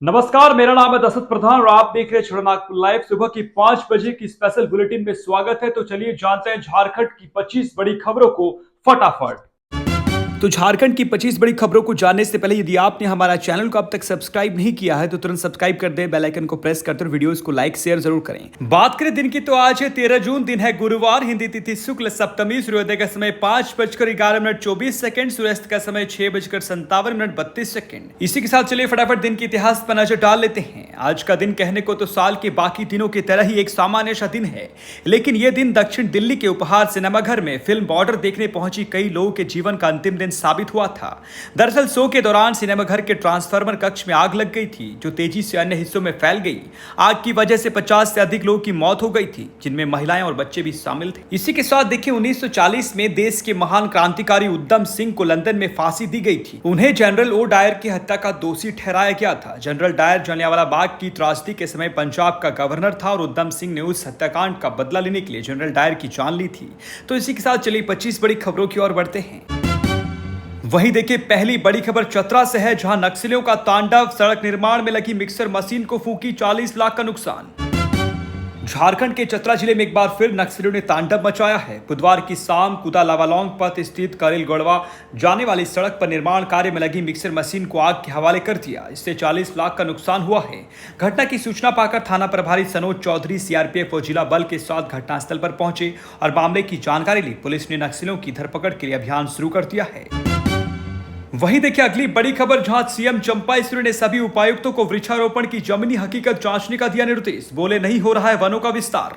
नमस्कार, मेरा नाम है दशरथ प्रधान और आप देख रहे हैं छोटा नागपुर लाइव। सुबह की 5 बजे की स्पेशल बुलेटिन में स्वागत है। तो चलिए जानते हैं झारखंड की 25 बड़ी खबरों को फटाफट। तो झारखंड की 25 बड़ी खबरों को जानने से पहले यदि आपने हमारा चैनल को अब तक सब्सक्राइब नहीं किया है तो तुरंत सब्सक्राइब कर दें, बेल आइकन को प्रेस करते हुए वीडियोस को लाइक शेयर जरूर करें। बात करें दिन की तो आज है 13 जून, दिन है गुरुवार, हिंदी तिथि शुक्ल सप्तमी, सूर्योदय का समय 5:11:24, सूर्यास्त का समय 6:57:32। इसी के साथ चलिए फटाफट दिन के इतिहास पर नजर डाल लेते हैं। आज का दिन कहने को तो साल के बाकी दिनों की तरह ही एक सामान्य सा दिन है, लेकिन यह दिन दक्षिण दिल्ली के उपहार सिनेमाघर में फिल्म बॉर्डर देखने पहुंची कई लोगों के जीवन का अंतिम दिन साबित हुआ था। दरअसल शो के दौरान सिनेमाघर के ट्रांसफार्मर कक्ष में आग लग गई थी, जो तेजी से अन्य हिस्सों में फैल गई। आग की वजह से 50 से अधिक लोगों की मौत हो गई थी, जिनमें महिलाएं और बच्चे भी शामिल थे। इसी के साथ देखिए 1940 में देश के महान क्रांतिकारी उधम सिंह को लंदन में फांसी दी गई थी। उन्हें जनरल ओ डायर की हत्या का दोषी ठहराया गया था। जनरल डायर जलियांवाला बाग की त्रासदी के समय पंजाब का गवर्नर था और उधम सिंह ने उस हत्याकांड का बदला लेने के लिए जनरल डायर की जान ली थी। तो इसी के साथ चलिए 25 बड़ी खबरों की ओर बढ़ते हैं। वहीं देखिए पहली बड़ी खबर चतरा से है, जहां नक्सलियों का तांडव, सड़क निर्माण में लगी मिक्सर मशीन को फूकी 40 लाख का नुकसान। झारखंड के चतरा जिले में एक बार फिर नक्सलियों ने तांडव मचाया है। बुधवार की शाम कुदा लावालौंग पथ स्थित करेल गढ़वा जाने वाली सड़क पर निर्माण कार्य में लगी मिक्सर मशीन को आग के हवाले कर दिया। इससे 40 लाख का नुकसान हुआ है। घटना की सूचना पाकर थाना प्रभारी सनोज चौधरी, सीआरपीएफ और जिला बल के साथ घटनास्थल पर पहुंचे और मामले की जानकारी ली। पुलिस ने नक्सलियों की धरपकड़ के लिए अभियान शुरू कर दिया है। वहीं देखिए अगली बड़ी खबर, जहां सीएम चंपाई सोरेन ने सभी उपायुक्तों को वृक्षारोपण की जमीनी हकीकत जांचने का दिया निर्देश। बोले नहीं हो रहा है वनों का विस्तार।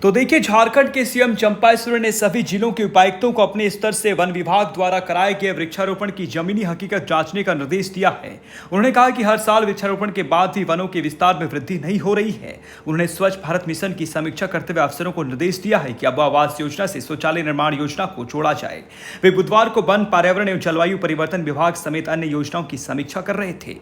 तो देखिए झारखंड के सीएम चंपाई सोरेन ने सभी जिलों के उपायुक्तों को अपने स्तर से वन विभाग द्वारा कराए गए वृक्षारोपण की जमीनी हकीकत जांचने का निर्देश दिया है। उन्होंने कहा कि हर साल वृक्षारोपण के बाद भी वनों के विस्तार में वृद्धि नहीं हो रही है। उन्होंने स्वच्छ भारत मिशन की समीक्षा करते हुए अफसरों को निर्देश दिया है कि अब आवास योजना से शौचालय निर्माण योजना को जोड़ा जाए। वे बुधवार को वन, पर्यावरण एवं जलवायु परिवर्तन विभाग समेत अन्य योजनाओं की समीक्षा कर रहे थे।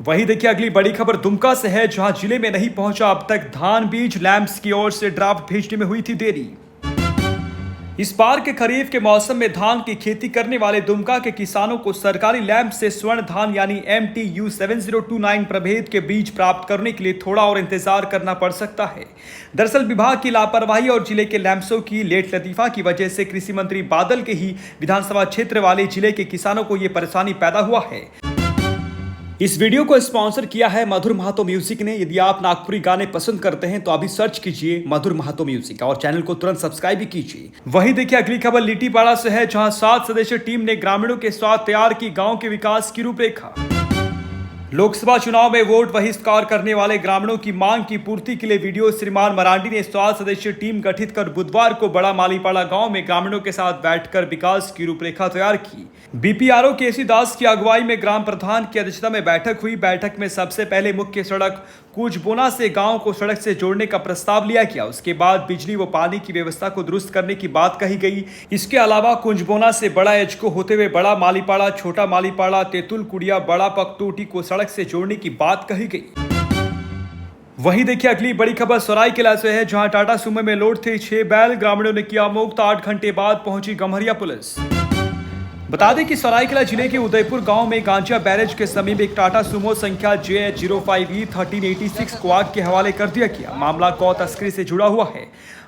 वहीं देखिए अगली बड़ी खबर दुमका से है, जहां जिले में नहीं पहुंचा अब तक धान बीज। लैंप्स की ओर से ड्राफ्ट भेजने में हुई थी देरी। इस बार के खरीफ के मौसम में धान की खेती करने वाले दुमका के किसानों को सरकारी लैंप से स्वर्ण धान यानी MTU 7029 प्रभेद के बीज प्राप्त करने के लिए थोड़ा और इंतजार करना पड़ सकता है। दरअसल विभाग की लापरवाही और जिले के लैंप्सों की लेट लतीफा की वजह से कृषि मंत्री बादल के ही विधानसभा क्षेत्र वाले जिले के किसानों को यह परेशानी पैदा हुआ है। इस वीडियो को स्पॉन्सर किया है मधुर महातो म्यूजिक ने। यदि आप नागपुरी गाने पसंद करते हैं तो अभी सर्च कीजिए मधुर महातो म्यूजिक और चैनल को तुरंत सब्सक्राइब भी कीजिए। वहीं देखिए अगली खबर लिट्टीपाड़ा से है, जहां 7 सदस्यीय टीम ने ग्रामीणों के साथ तैयार की गांव के विकास की रूपरेखा। लोकसभा चुनाव में वोट बहिष्कार करने वाले ग्रामीणों की मांग की पूर्ति के लिए वीडियो श्रीमान मरांडी ने 7 सदस्यीय टीम गठित कर बुधवार को बड़ा मालीपाड़ा गांव में ग्रामीणों के साथ बैठकर विकास की रूपरेखा तैयार की। बीपीआरओ केसी दास की अगुवाई में ग्राम प्रधान की अध्यक्षता में बैठक हुई। बैठक में सबसे पहले मुख्य सड़क कुचबोना से गांव को सड़क से जोड़ने का प्रस्ताव लिया गया। उसके बाद बिजली व पानी की व्यवस्था को दुरुस्त करने की बात कही गई। इसके अलावा कुंजबोना से बड़ा एचको होते हुए बड़ा मालीपाड़ा, छोटा मालीपाड़ा, तेतुल कुड़िया, बड़ा पकटोटी को सड़क से जोड़ने की बात कही गई। वहीं देखिए अगली बड़ी खबर सरायकेला से है, जहां टाटा सुमो में लोड थे 6 बैल। ग्रामीणों ने किया मुक्त। 8 घंटे बाद पहुंची गम्हरिया पुलिस। बता दें कि सरायकेला जिले के उदयपुर गांव में गांजा बैरेज के समीप एक टाटा सुमो संख्या JH05E 1386 को आग के हवाले कर दिया गया। मामला गौ तस्करी से जुड़ा हुआ है।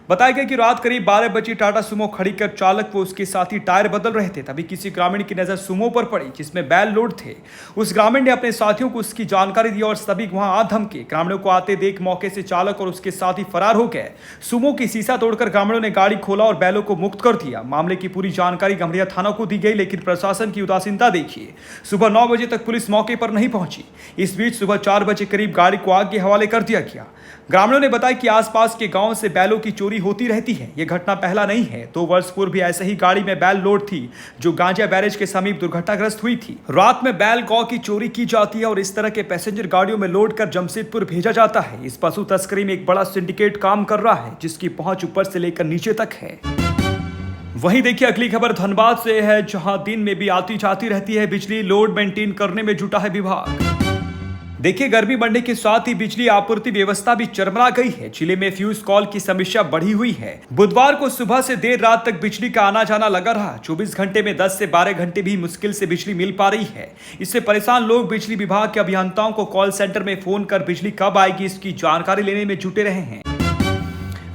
बताया गया कि रात करीब 12 बजे टाटा सुमो खड़ी कर चालक व उसके साथी टायर बदल रहे थे, तभी किसी ग्रामीण की नजर सुमो पर पड़ी जिसमें बैल लोड थे। उस ग्रामीण ने अपने साथियों को उसकी जानकारी दी और सभी वहां आ धमके। ग्रामीणों को आते देख मौके से चालक और उसके साथी फरार हो गए। सुमो की शीशा तोड़कर ग्रामीणों ने गाड़ी खोला और बैलों को मुक्त कर दिया। मामले की पूरी जानकारी गम्हरिया थाना को दी गई, लेकिन प्रशासन की उदासीनता देखिए। सुबह 9 बजे तक पुलिस मौके पर नहीं पहुंची। इस बीच सुबह 4 बजे करीब गाड़ी को आग के हवाले कर दिया गया। ग्रामीणों ने बताया कि आसपास के गांव से बैलों की चोरी होती रहती है। यह घटना पहला नहीं है। 2 वर्ष पूर्व भी ऐसे ही गाड़ी में बैल लोड थी, जो गांजा बैरेज के समीप दुर्घटनाग्रस्त हुई थी। रात में बैल गौ की चोरी की जाती है और इस तरह के पैसेंजर गाड़ियों में लोड कर जमशेदपुर भेजा जाता है। इस पशु तस्करी में एक बड़ा सिंडिकेट काम कर रहा है, जिसकी पहुंच ऊपर से लेकर नीचे तक है। वहीं देखिए अगली खबर धनबाद से है, जहां दिन में भी आती जाती रहती है बिजली। लोड मेंटेन करने में जुटा है विभाग। देखिए, गर्मी बढ़ने के साथ ही बिजली आपूर्ति व्यवस्था भी चरमरा गई है। जिले में फ्यूज कॉल की समस्या बढ़ी हुई है। बुधवार को सुबह से देर रात तक बिजली का आना जाना लगा रहा। 24 घंटे में 10 से 12 घंटे भी मुश्किल से बिजली मिल पा रही है। इससे परेशान लोग बिजली विभाग के अभियंताओं को कॉल सेंटर में फोन कर बिजली कब आएगी इसकी जानकारी लेने में जुटे रहे हैं।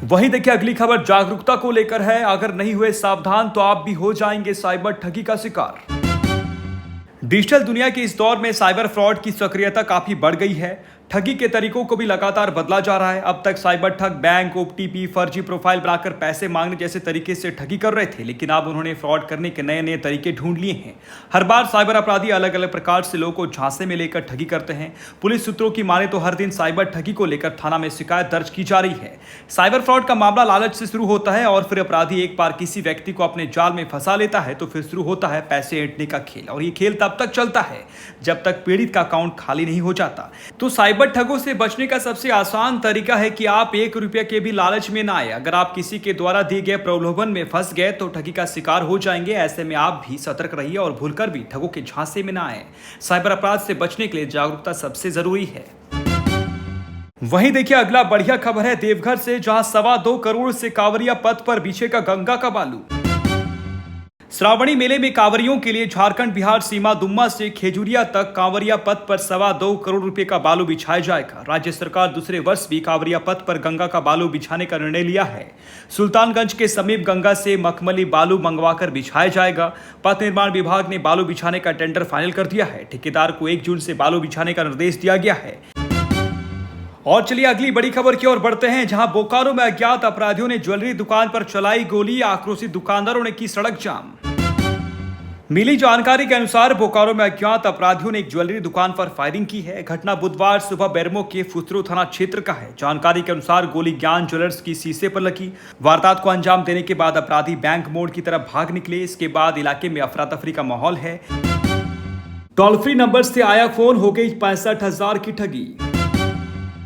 वहीं देखिए, अगली खबर जागरूकता को लेकर है। अगर नहीं हुए सावधान तो आप भी हो जाएंगे साइबर ठगी का शिकार। डिजिटल दुनिया के इस दौर में साइबर फ्रॉड की सक्रियता काफी बढ़ गई है। ठगी के तरीकों को भी लगातार बदला जा रहा है। अब तक साइबर ठग बैंक, ओटीपी, फर्जी प्रोफाइल बनाकर पैसे मांगने जैसे तरीके से ठगी कर रहे थे, लेकिन अब उन्होंने फ्रॉड करने के नए नए तरीके ढूंढ लिए हैं। हर बार साइबर अपराधी अलग अलग प्रकार से लोगों को झांसे में लेकर ठगी करते हैं। पुलिस सूत्रों की माने तो हर दिन साइबर ठगी को लेकर थाना में शिकायत दर्ज की जा रही है। साइबर फ्रॉड का मामला लालच से शुरू होता है और फिर अपराधी एक बार किसी व्यक्ति को अपने जाल में फंसा लेता है तो फिर शुरू होता है पैसे ऐंठने का खेल। और ये खेल तब तक चलता है जब तक पीड़ित का अकाउंट खाली नहीं हो जाता। तो साइबर ठगों से बचने का सबसे आसान तरीका है कि आप 1 रुपये के भी लालच में ना आए। अगर आप किसी के द्वारा दिए गए प्रलोभन में फंस गए तो ठगी का शिकार हो जाएंगे। ऐसे में आप भी सतर्क रहिए और भूलकर भी ठगों के झांसे में ना आए। साइबर अपराध से बचने के लिए जागरूकता सबसे जरूरी है। वहीं देखिए, अगला बढ़िया खबर है देवघर से, जहां 2.25 करोड़ से कांवरिया पथ पर बिछेगा गंगा का बालू। श्रावणी मेले में कांवरियों के लिए झारखंड बिहार सीमा दुम्मा से खेजुरिया तक कांवरिया पथ पर 2.25 करोड़ रुपए का बालू बिछाया जाएगा। राज्य सरकार दूसरे वर्ष भी कांवरिया पथ पर गंगा का बालू बिछाने का निर्णय लिया है। सुल्तानगंज के समीप गंगा से मखमली बालू मंगवाकर बिछाया जाएगा। पथ निर्माण विभाग ने बालू बिछाने का टेंडर फाइनल कर दिया है। ठेकेदार को 1 जून से बालू बिछाने का निर्देश दिया गया है। और चलिए अगली बड़ी खबर की ओर बढ़ते हैं, जहां बोकारो में अज्ञात अपराधियों ने ज्वेलरी दुकान पर चलाई गोली। आक्रोशित दुकानदारों ने की सड़क जाम। मिली जानकारी के अनुसार बोकारो में अज्ञात अपराधियों ने एक ज्वेलरी दुकान पर फायरिंग की है। घटना बुधवार सुबह बेरमो के फुसरो थाना क्षेत्र का है। जानकारी के अनुसार गोली ज्ञान ज्वेलर्स की शीशे पर लगी। वारदात को अंजाम देने के बाद अपराधी बैंक मोड़ की तरफ भाग निकले। इसके बाद इलाके में अफरा तफरी का माहौल है। टोल फ्री नंबर से आया फोन, हो गई 65,000 की ठगी।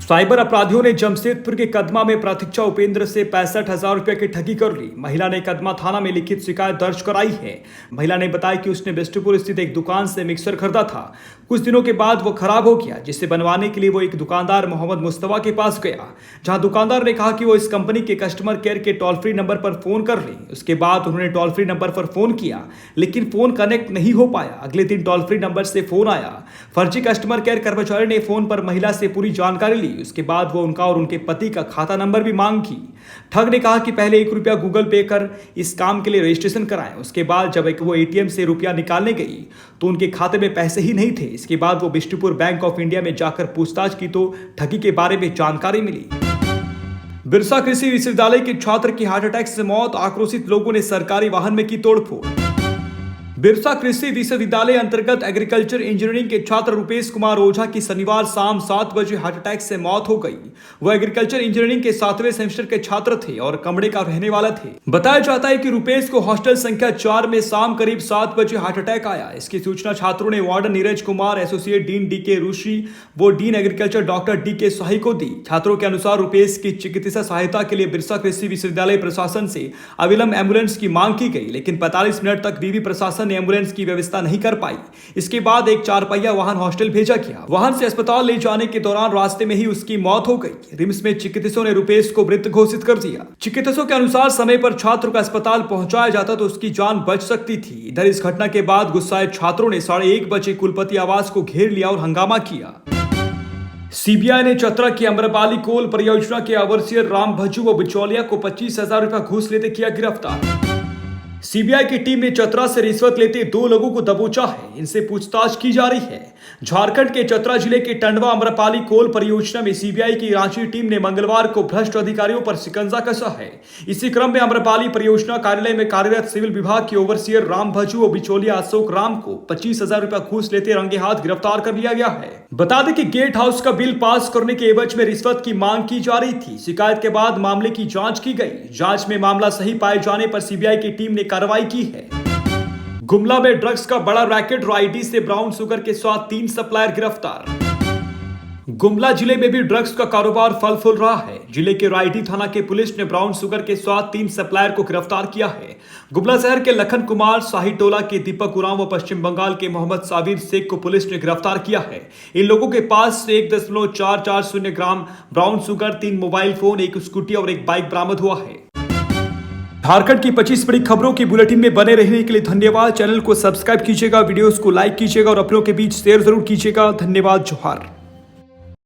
साइबर अपराधियों ने जमशेदपुर के कदमा में प्रतीक्षा उपेंद्र से 65,000 रुपए की ठगी कर ली। महिला ने कदमा थाना में लिखित शिकायत दर्ज कराई है। महिला ने बताया कि उसने बिष्टुपुर स्थित एक दुकान से मिक्सर खरीदा था। कुछ दिनों के बाद वो खराब हो गया, जिसे बनवाने के लिए वो एक दुकानदार मोहम्मद मुस्तफा के पास गया, जहां दुकानदार ने कहा कि वो इस कंपनी के कस्टमर केयर के टोल फ्री नंबर पर फोन कर ले। उसके बाद उन्होंने टोल फ्री नंबर पर फोन किया, लेकिन फोन कनेक्ट नहीं हो पाया। अगले दिन टोल फ्री नंबर से फोन आया। फर्जी कस्टमर केयर कर्मचारी ने फोन पर महिला से पूरी जानकारी ली। उसके बाद वो उनका और उनके पति का खाता नंबर भी मांग की। ठग ने कहा कि पहले 1 रुपया गूगल पे कर इस काम के लिए रजिस्ट्रेशन कराएं। उसके बाद जब वो एटीएम से रुपया निकालने गई तो उनके खाते में पैसे ही नहीं थे। इसके बाद वो बिष्टुपुर बैंक ऑफ इंडिया में जाकर पूछताछ की तो ठगी के बारे में जानकारी मिली। बिरसा कृषि विश्वविद्यालय के छात्र की हार्ट अटैक से मौत। आक्रोशित लोगों ने सरकारी वाहन में की तोड़फोड़। बिरसा कृषि विश्वविद्यालय अंतर्गत एग्रीकल्चर इंजीनियरिंग के छात्र रुपेश कुमार ओझा की शनिवार शाम 7 बजे हार्ट अटैक से मौत हो गई। वह एग्रीकल्चर इंजीनियरिंग के 7वें सेमेस्टर के छात्र थे और कमड़े का रहने वाला थे। बताया जाता है कि रुपेश को हॉस्टल संख्या 4 में शाम करीब 7 बजे हार्ट अटैक आया। इसकी सूचना छात्रों ने warden Neeraj Kumar, associate dean DK Rishi, वो dean agriculture doctor DK Shahi को दी। छात्रों के अनुसार रुपेश की चिकित्सा सहायता के लिए बिरसा कृषि विश्वविद्यालय प्रशासन से अविलंब एम्बुलेंस की मांग की गई, लेकिन 45 मिनट तक बीवी प्रशासन एम्बुलेंस की व्यवस्था नहीं कर पाई। इसके बाद एक 4 पहिया वाहन हॉस्टल भेजा गया। वाहन से अस्पताल ले जाने के दौरान रास्ते में ही उसकी मौत हो गई। रिम्स में चिकित्सकों ने रुपेश को मृत घोषित कर दिया। चिकित्सकों के अनुसार समय पर छात्र को अस्पताल पहुंचाया जाता तो उसकी जान बच सकती थी। इधर इस घटना के बाद गुस्साए छात्रों ने 1:30 बजे कुलपति आवास को घेर लिया और हंगामा किया। सीबीआई ने चतरा की अम्रपाली कोल परियोजना के ओवरसियर राम भज्जू व बिचौलिया को 25,000 रुपया घूस लेते किया गिरफ्तार। सीबीआई की टीम ने चतरा से रिश्वत लेते 2 लोगों को दबोचा है। इनसे पूछताछ की जा रही है। झारखंड के चतरा जिले के टंडवा अम्रपाली कोल परियोजना में सीबीआई की रांची टीम ने मंगलवार को भ्रष्ट अधिकारियों पर शिकंजा कसा है। इसी क्रम में अम्रपाली परियोजना कार्यालय में कार्यरत सिविल विभाग के ओवरसियर राम भज्जू और बिचौलिया अशोक राम को 25,000 रुपया घूस लेते रंगे हाथ गिरफ्तार कर लिया गया है। बता दें कि गेट हाउस का बिल पास करने के एवज में रिश्वत की मांग की जा रही थी। शिकायत के बाद मामले की जांच की गई। जांच में मामला सही पाए जाने पर सीबीआई की टीम ने कार्रवाई की है। गुमला में ड्रग्स का बड़ा रैकेट, आईडी से ब्राउन शुगर के साथ 3 सप्लायर गिरफ्तार। गुमला जिले में भी ड्रग्स का कारोबार फल फूल रहा है। जिले के रायडी थाना के पुलिस ने ब्राउन शुगर के साथ 3 सप्लायर को गिरफ्तार किया है। गुमला शहर के लखन कुमार, शाही टोला के दीपक उरांव व पश्चिम बंगाल के मोहम्मद साबिर शेख को पुलिस ने गिरफ्तार किया है। इन लोगों के पास से 1.440 gram brown sugar, 3 mobile phone, 1 scooty और 1 बाइक बरामद हुआ है। झारखंड की 25 बड़ी खबरों की बुलेटिन में बने रहने के लिए धन्यवाद। चैनल को सब्सक्राइब कीजिएगा, वीडियोस को लाइक कीजिएगा और अपनों के बीच शेयर जरूर कीजिएगा। धन्यवाद। जोहार।